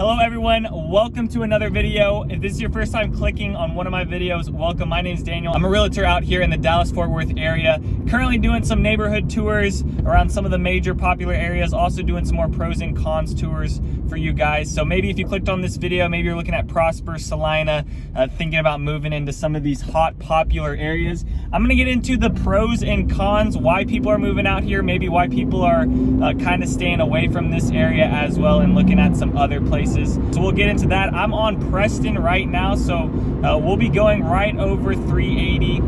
Hello everyone, welcome to another video. If this is your first time clicking on one of my videos, welcome. My name is Daniel. I'm a realtor out here in the Dallas-Fort Worth area. Currently doing some neighborhood tours around some of the major popular areas, also doing some more pros and cons tours for you guys. So maybe if you clicked on this video, maybe you're looking at Prosper, Salina, thinking about moving into some of these hot popular areas. I'm gonna get into the pros and cons, why people are moving out here, maybe why people are kind of staying away from this area as well and looking at some other places. So we'll get into that. I'm on Preston right now, so we'll be going right over 380,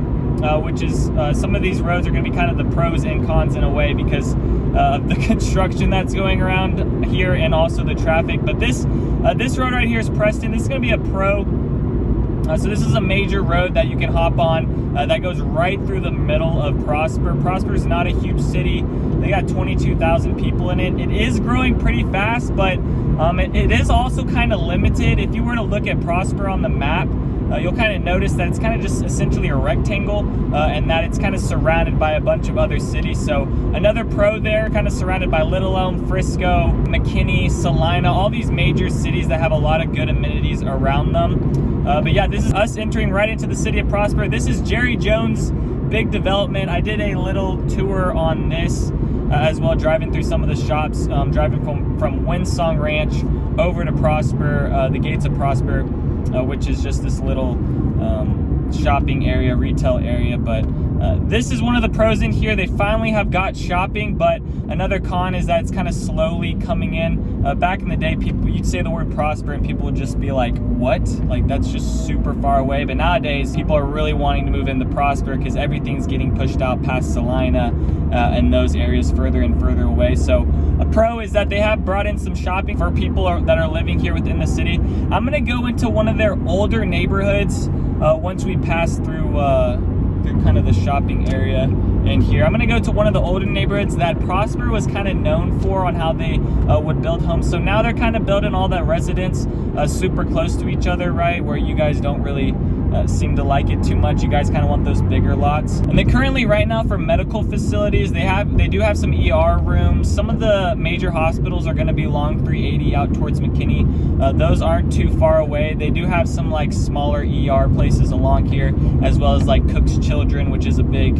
which is some of these roads are going to be kind of the pros and cons in a way because of the construction that's going around here and also the traffic. But this road right here is Preston. This is going to be a pro. So this is a major road that you can hop on that goes right through the middle of Prosper. Prosper is not a huge city. They got 22,000 people in it. It is growing pretty fast, but it is also kind of limited. If you were to look at Prosper on the map, you'll kind of notice that it's kind of just essentially a rectangle and that it's kind of surrounded by a bunch of other cities. So another pro there, kind of surrounded by Little Elm, Frisco, McKinney, Salina, all these major cities that have a lot of good amenities around them. But yeah, this is us entering right into the city of Prosper. This is Jerry Jones' big development. I did a little tour on this as well, driving through some of the shops, driving from Windsong Ranch over to Prosper, the gates of Prosper, which is just this little shopping area, retail area. But this is one of the pros in here. They finally have got shopping, but another con is that it's kind of slowly coming in. Back in the day, you'd say the word Prosper and people would just be like, what? Like, that's just super far away. But nowadays, people are really wanting to move into Prosper because everything's getting pushed out past Salina and those areas further and further away. So a pro is that they have brought in some shopping for people that are living here within the city. I'm gonna go into one of their older neighborhoods once we pass through kind of the shopping area in here. I'm gonna go to one of the older neighborhoods that Prosper was kind of known for on how they would build homes. So now they're kind of building all that residents super close to each other, right? Where you guys don't really seem to like it too much. You guys kind of want those bigger lots. And they currently, right now, for medical facilities, they do have some ER rooms. Some of the major hospitals are going to be along 380 out towards McKinney. Those aren't too far away. They do have some like smaller ER places along here, as well as like Cook's Children, which is a big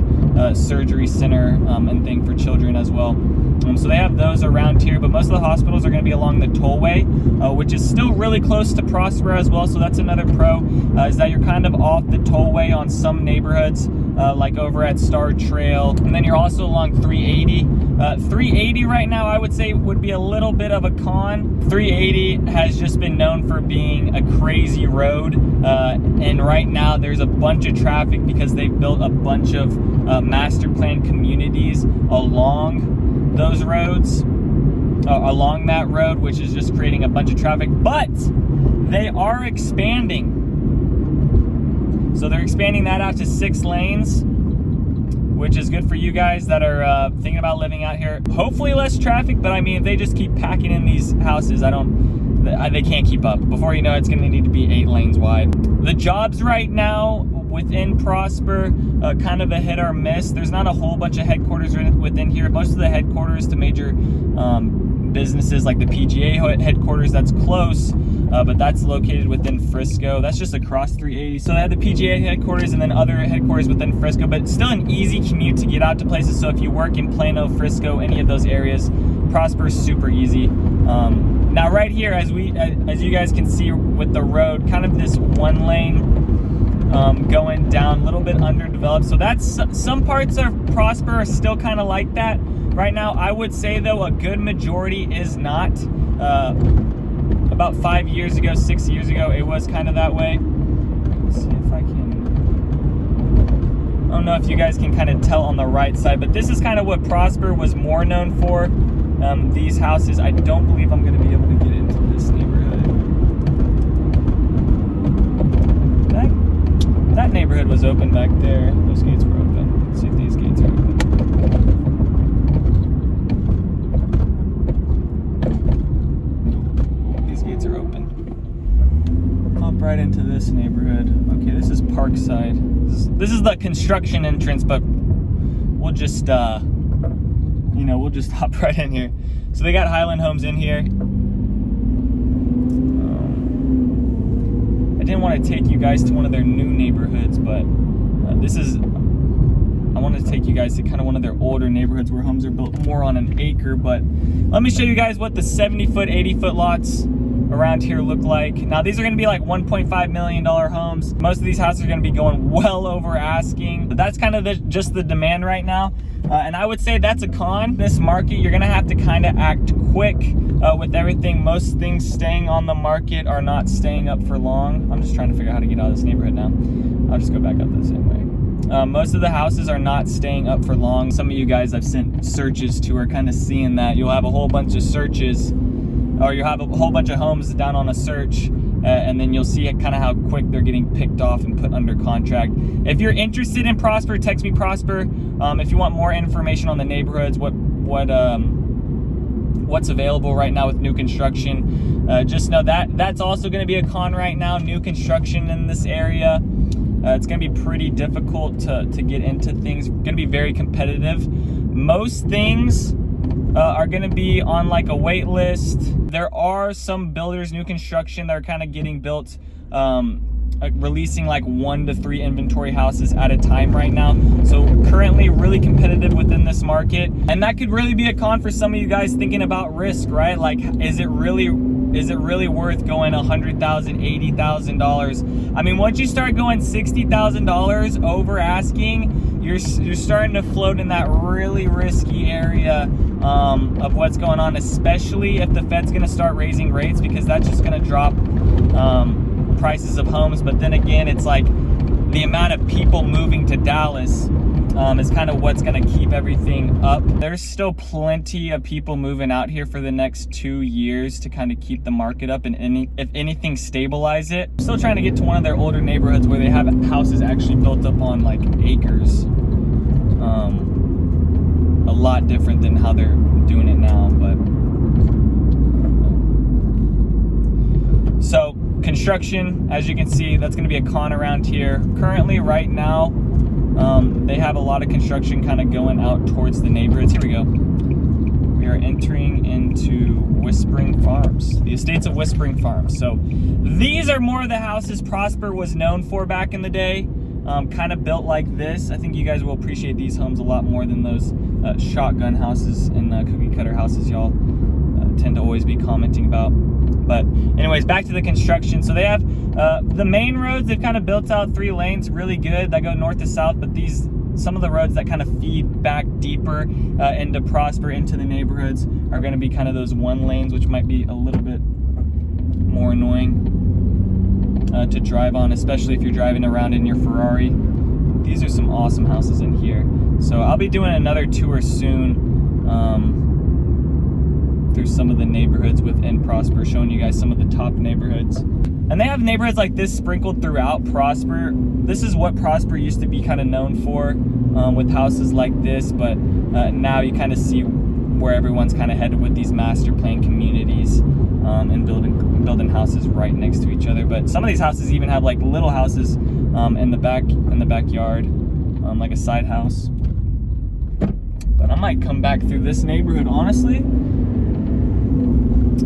surgery center and thing for children as well. So they have those around here, but most of the hospitals are going to be along the tollway, which is still really close to Prosper as well. So that's another pro, is that you're kind of off the tollway on some neighborhoods, like over at Star Trail, and then you're also along 380. 380 right now, I would say, would be a little bit of a con. 380 has just been known for being a crazy road, and right now there's a bunch of traffic because they've built a bunch of master plan communities along those roads, along that road, which is just creating a bunch of traffic. But they are expanding. So they're expanding that out to 6 lanes, which is good for you guys that are thinking about living out here. Hopefully less traffic, but I mean, if they just keep packing in these houses, they can't keep up. Before you know it, it's gonna need to be 8 lanes wide. The jobs right now within Prosper, kind of a hit or miss. There's not a whole bunch of headquarters within here. Most of the headquarters to major businesses like the PGA headquarters, that's close, but that's located within Frisco. That's just across 380. So they have the PGA headquarters and then other headquarters within Frisco, but it's still an easy commute to get out to places. So if you work in Plano, Frisco, any of those areas, Prosper is super easy. Now right here, as you guys can see with the road, kind of this 1 lane going down, a little bit underdeveloped. So that's some parts of Prosper are still kind of like that right now. I would say though a good majority is not. About 5 years ago, 6 years ago, it was kind of that way. Let's see if I can, I don't know if you guys can kind of tell on the right side, but this is kind of what Prosper was more known for. These houses, I don't believe I'm going to be able to get into this neighborhood. That neighborhood was open back there. Those gates were open. Let's see if these gates are open. These gates are open. Hop right into this neighborhood. Okay, this is Parkside. This is the construction entrance, but we'll just we'll just hop right in here. So they got Highland Homes in here. want to take you guys to one of their new neighborhoods, but I want to take you guys to kind of one of their older neighborhoods where homes are built more on an acre. But let me show you guys what the 70-foot, 80-foot lots around here look like. Now, these are going to be like $1.5 million homes. Most of these houses are going to be going well over asking, but that's kind of just the demand right now. And I would say that's a con. This market, you're going to have to kind of act quick with everything. Most things staying on the market are not staying up for long. I'm just trying to figure out how to get out of this neighborhood now. I'll just go back out the same way. Most of the houses are not staying up for long. Some of you guys I've sent searches to are kind of seeing that. You'll have a whole bunch of searches, or you'll have a whole bunch of homes down on a search, and then you'll see kind of how quick they're getting picked off and put under contract. If you're interested in Prosper, text me Prosper. If you want more information on the neighborhoods, what's available right now with new construction, just know that that's also going to be a con right now. New construction in this area, it's going to be pretty difficult to get into things. Going to be very competitive. Most things are going to be on like a wait list. There are some builders, new construction, that are kind of getting built, releasing like 1 to 3 inventory houses at a time right now. So currently really competitive within this market, and that could really be a con for some of you guys thinking about risk, right? Like, is it really worth going $100,000, $80,000? I mean, once you start going $60,000 over asking, you're starting to float in that really risky area of what's going on, especially if the Fed's going to start raising rates, because that's just going to drop prices of homes. But then again, it's like the amount of people moving to Dallas is kind of what's going to keep everything up. There's still plenty of people moving out here for the next 2 years to kind of keep the market up, and if anything, stabilize it. I'm still trying to get to one of their older neighborhoods where they have houses actually built up on like acres. A lot different than how they're doing it now. But so construction, as you can see, that's going to be a con around here. Currently, right now, they have a lot of construction kind of going out towards the neighborhoods. Here we go. We are entering into Whispering Farms, the estates of Whispering Farms. So these are more of the houses Prosper was known for back in the day, kind of built like this. I think you guys will appreciate these homes a lot more than those shotgun houses and cookie cutter houses y'all tend to always be commenting about. But anyways, back to the construction. So they have the main roads, they've kind of built out 3 lanes, really good, that go north to south. But some of the roads that kind of feed back deeper into Prosper, into the neighborhoods, are going to be kind of those 1 lanes, which might be a little bit more annoying to drive on, especially if you're driving around in your Ferrari. These are some awesome houses in here. So I'll be doing another tour soon through some of the neighborhoods within Prosper, showing you guys some of the top neighborhoods. And they have neighborhoods like this sprinkled throughout Prosper. This is what Prosper used to be kind of known for, with houses like this, but now you kind of see where everyone's kind of headed with these master plan communities, and building houses right next to each other. But some of these houses even have like little houses in the backyard, like a side house. But I might come back through this neighborhood, honestly,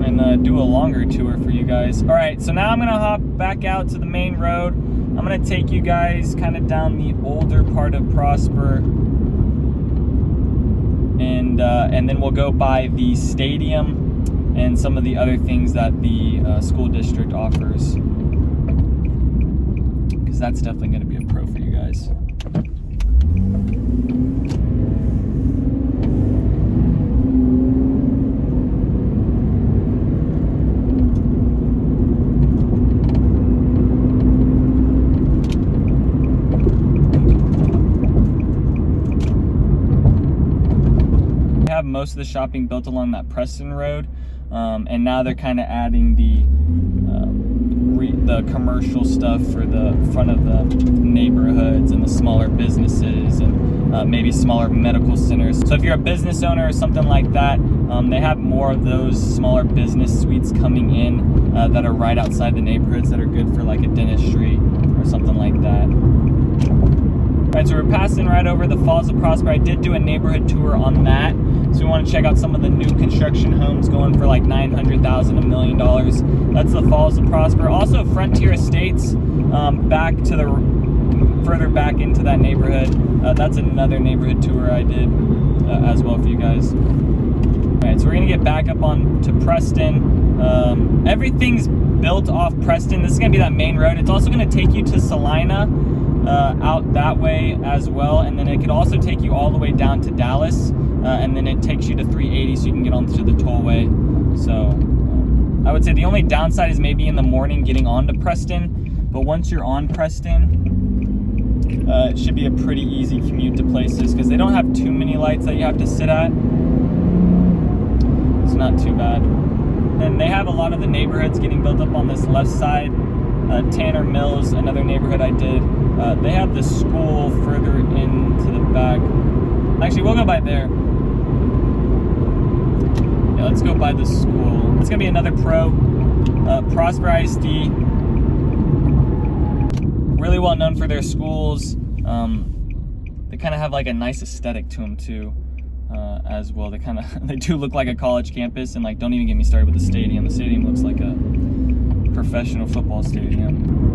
and do a longer tour for you guys. All right, so now I'm gonna hop back out to the main road. I'm gonna take you guys kind of down the older part of Prosper, and then we'll go by the stadium and some of the other things that the school district offers, because that's definitely gonna be a pro for you guys. Most of the shopping built along that Preston Road, and now they're kind of adding the commercial stuff for the front of the neighborhoods and the smaller businesses, and maybe smaller medical centers. So if you're a business owner or something like that, they have more of those smaller business suites coming in that are right outside the neighborhoods, that are good for like a dentistry or something like that. All right, so we're passing right over the Falls of Prosper. I did do a neighborhood tour on that. So we want to check out some of the new construction homes going for like $900,000, $1 million. That's the Falls of Prosper. Also Frontier Estates, back to the further back into that neighborhood. That's another neighborhood tour I did as well for you guys. All right, so we're gonna get back up on to Preston. Everything's built off Preston. This is gonna be that main road. It's also gonna take you to Salina, out that way as well, and then it could also take you all the way down to Dallas, and then it takes you to 380 so you can get onto the tollway. So I would say the only downside is maybe in the morning getting onto Preston, but once you're on Preston, it should be a pretty easy commute to places because they don't have too many lights that you have to sit at. It's not too bad. And they have a lot of the neighborhoods getting built up on this left side. Tanner Mills, another neighborhood I did. They have the school further into the back. Actually, we'll go by there. Yeah, let's go by the school. It's gonna be another Prosper ISD. Really well known for their schools. They kind of have like a nice aesthetic to them too, as well. They do look like a college campus, and like don't even get me started with the stadium. The stadium looks like a professional football stadium.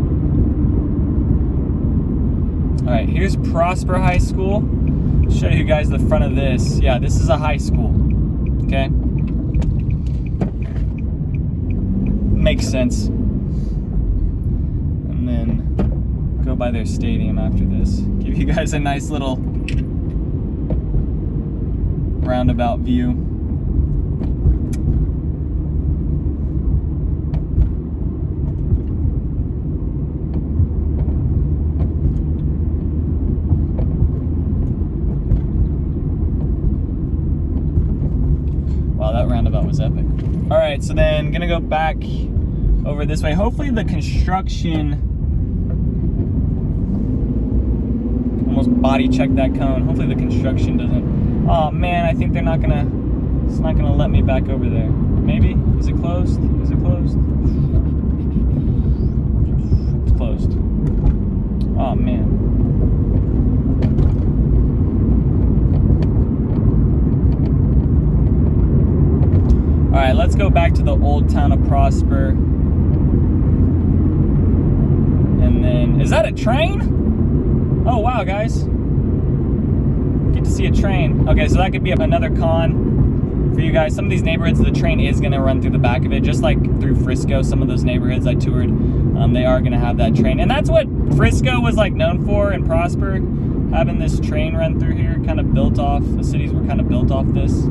All right, here's Prosper High School. I'll show you guys the front of this. Yeah, this is a high school. Okay, makes sense. And then go by their stadium after this. Give you guys a nice little roundabout view. Wow, that roundabout was epic. All right, so then gonna go back over this way. Hopefully the construction, almost body checked that cone. Hopefully the construction doesn't, oh man, I think it's not gonna let me back over there. Maybe, is it closed? Is it closed? It's closed. Oh man. All right, let's go back to the old town of Prosper. And then, is that a train? Oh wow, guys. Get to see a train. Okay, so that could be another con for you guys. Some of these neighborhoods, the train is gonna run through the back of it, just like through Frisco. Some of those neighborhoods I toured, they are gonna have that train. And that's what Frisco was like known for in Prosper, having this train run through here, kind of built off, the cities were kind of built off this.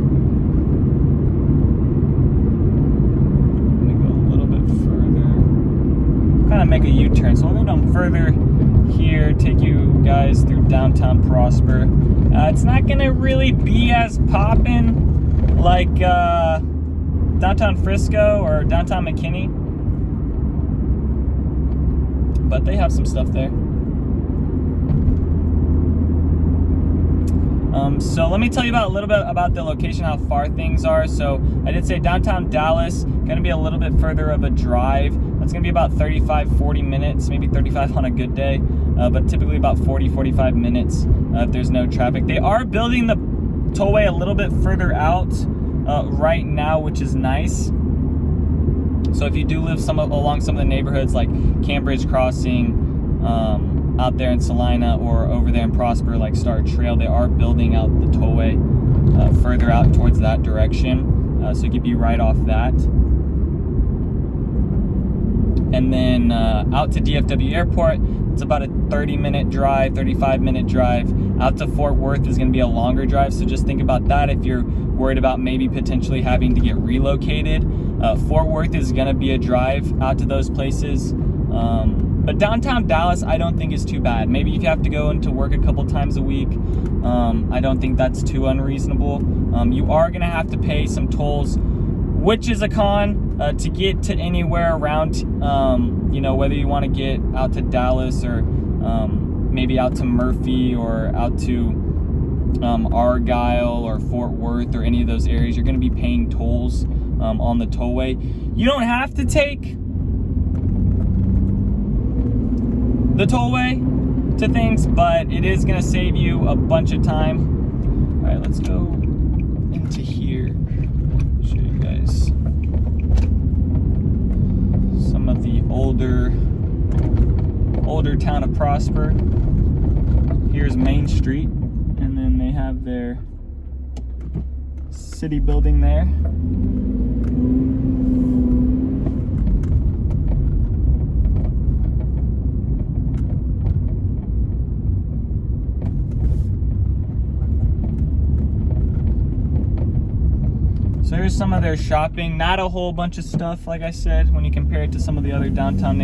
Kind of make a U-turn, so we'll go down further here, take you guys through downtown Prosper. It's not gonna really be as poppin' like downtown Frisco or downtown McKinney, but they have some stuff there. So let me tell you a little bit about the location, how far things are. So I did say downtown Dallas, gonna be a little bit further of a drive. That's gonna be about 35-40 minutes, maybe 35 on a good day, but typically about 40-45 minutes if there's no traffic. They are building the tollway a little bit further out right now, which is nice. So if you do live along some of the neighborhoods like Cambridge Crossing, out there in Salina, or over there in Prosper like Star Trail, they are building out the tollway further out towards that direction, so you could be right off that. And then out to DFW Airport, it's about a 30-minute drive, 35-minute drive. Out to Fort Worth is going to be a longer drive, so just think about that if you're worried about maybe potentially having to get relocated. Fort Worth is going to be a drive out to those places. But downtown Dallas, I don't think is too bad. Maybe if you have to go into work a couple times a week, I don't think that's too unreasonable. You are gonna have to pay some tolls, which is a con to get to anywhere around, whether you wanna get out to Dallas or maybe out to Murphy or out to Argyle or Fort Worth or any of those areas. You're gonna be paying tolls on the tollway. You don't have to take the tollway to things, but it is gonna save you a bunch of time. All right, let's go into here. Show you guys some of the older town of Prosper. Here's Main Street, and then they have their city building there. So here's some of their shopping. Not a whole bunch of stuff, like I said, when you compare it to some of the other downtown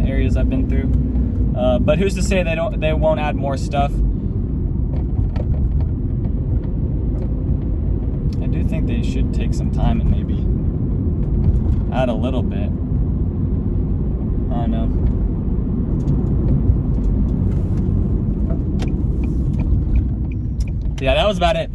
areas I've been through. But who's to say they won't add more stuff? I do think they should take some time and maybe add a little bit. I don't know. Yeah, that was about it.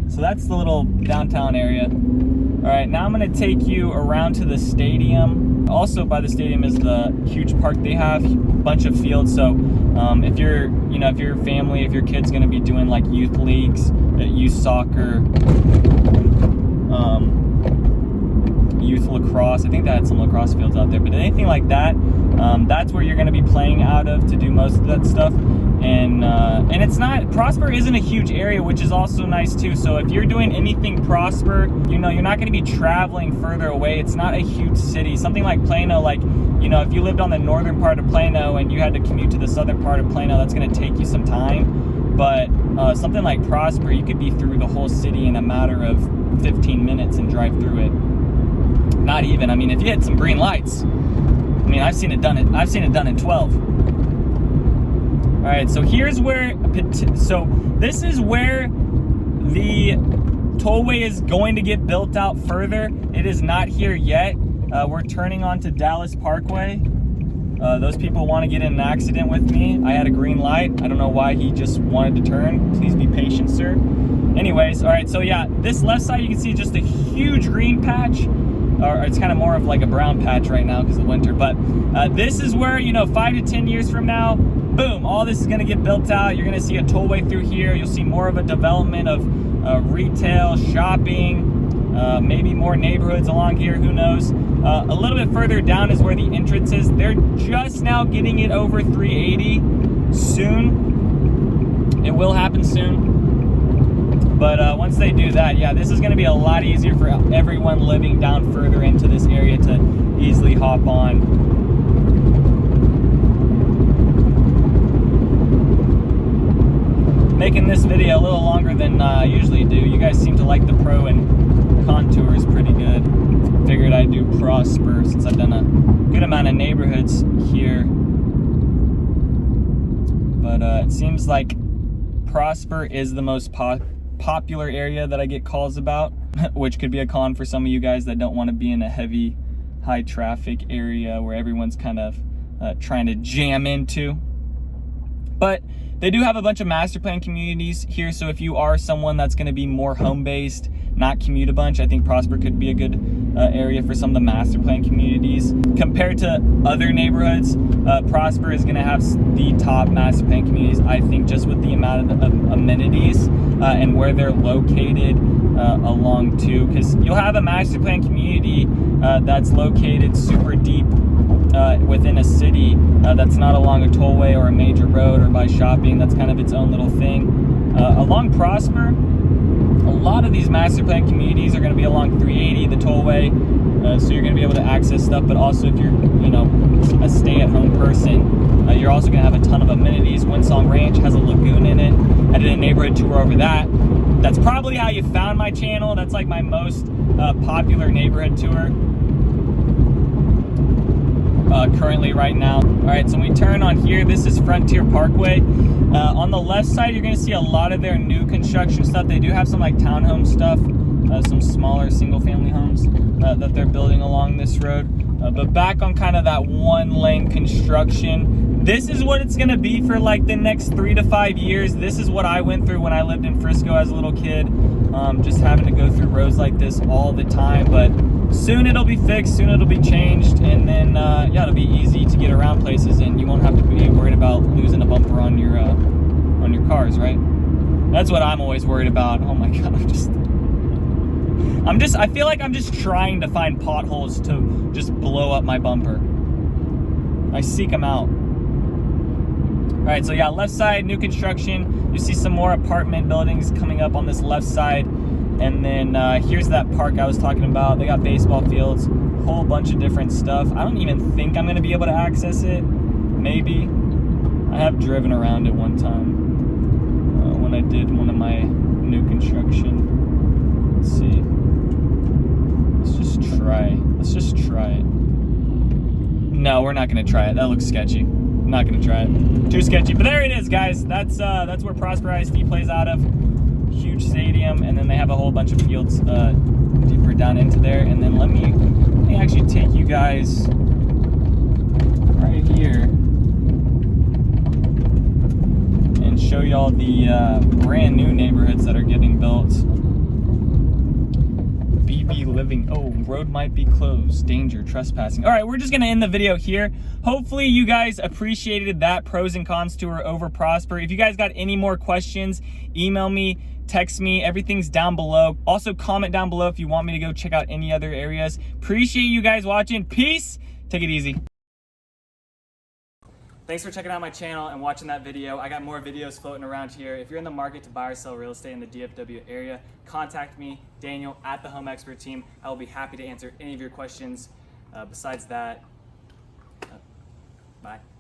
So that's the little downtown area. All right, now I'm gonna take you around to the stadium. Also by the stadium is the huge park they have, a bunch of fields. So if your family, if your kid's gonna be doing like youth leagues, youth soccer, youth lacrosse, I think they had some lacrosse fields out there, but anything like that, that's where you're gonna be playing out of to do most of that stuff. And it's not, Prosper isn't a huge area, which is also nice too. So if you're doing anything Prosper, you're not going to be traveling further away. It's not a huge city. Something like Plano, like, if you lived on the northern part of Plano and you had to commute to the southern part of Plano, that's going to take you some time. But something like Prosper, you could be through the whole city in a matter of 15 minutes and drive through it. Not even. I mean, if you had some green lights, I've seen it done in 12. All right, so here's where, this is where the tollway is going to get built out further. It is not here yet. We're turning onto Dallas Parkway. Those people want to get in an accident with me. I had a green light. I don't know why he just wanted to turn. Please be patient, sir. Anyways, all right, so yeah, this left side, you can see just a huge green patch. Or it's kind of more of like a brown patch right now because of winter. But this is where, 5 to 10 years from now, boom, all this is going to get built out. You're going to see a tollway through here. You'll see more of a development of retail, shopping, maybe more neighborhoods along here, who knows. A little bit further down is where the entrance is. They're just now getting it over 380 soon. It will happen soon. But once they do that, yeah, this is going to be a lot easier for everyone living down further into this area to easily hop on. Making this video a little longer than I usually do. You guys seem to like the pro and contours pretty good. Figured I'd do Prosper since I've done a good amount of neighborhoods here. But it seems like Prosper is the most popular area that I get calls about, which could be a con for some of you guys that don't want to be in a heavy, high traffic area where everyone's kind of trying to jam into. But they do have a bunch of master plan communities here, so if you are someone that's going to be more home-based, not commute a bunch, I think Prosper could be a good area for some of the master plan communities. Compared to other neighborhoods, Prosper is going to have the top master plan communities, I think, just with the amount of amenities and where they're located along too, because you'll have a master plan community that's located super deep within a city that's not along a tollway or a major road or by shopping. That's kind of its own little thing. Along Prosper, a lot of these master plan communities are going to be along 380, the tollway, so you're going to be able to access stuff. But also if you're a stay-at-home person, you're also going to have a ton of amenities. Windsong Ranch has a lagoon in it. I did a neighborhood tour over that. That's probably how you found my channel. That's like my most popular neighborhood tour currently right now. All right, so when we turn on here, this is Frontier Parkway. On the left side, you're going to see a lot of their new construction stuff. They do have some like townhome stuff, some smaller single-family homes that they're building along this road. But back on kind of that one-lane construction, this is what it's going to be for like the next 3 to 5 years. This is what I went through when I lived in Frisco as a little kid, just having to go through roads like this all the time. But soon it'll be fixed, soon it'll be changed, and then yeah, it'll be easy to get around places and you won't have to be worried about losing a bump bumper on your cars, right? That's what I'm always worried about. Oh my God, I feel like I'm just trying to find potholes to just blow up my bumper. I seek them out. All right, so yeah, left side, new construction. You see some more apartment buildings coming up on this left side. And then here's that park I was talking about. They got baseball fields, a whole bunch of different stuff. I don't even think I'm gonna be able to access it. Maybe. I have driven around it one time when I did one of my new construction. Let's see. Let's just try it. No, we're not gonna try it. That looks sketchy. I'm not gonna try it. Too sketchy. But there it is, guys. That's where Prosper ISD plays out of. Huge stadium, and then they have a whole bunch of fields deeper down into there. And then let me actually take you guys right here and show y'all the brand new neighborhoods that are getting built. BB Living. Oh, road might be closed. Danger, trespassing. All right, we're just gonna end the video here. Hopefully you guys appreciated that pros and cons tour over Prosper. If you guys got any more questions, email me, text me, everything's down below. Also comment down below if you want me to go check out any other areas. Appreciate you guys watching. Peace. Take it easy. Thanks for checking out my channel and watching that video. I got more videos floating around here. If you're in the market to buy or sell real estate in the DFW area, contact me, Daniel, at the Home Expert Team. I will be happy to answer any of your questions. Besides that, bye.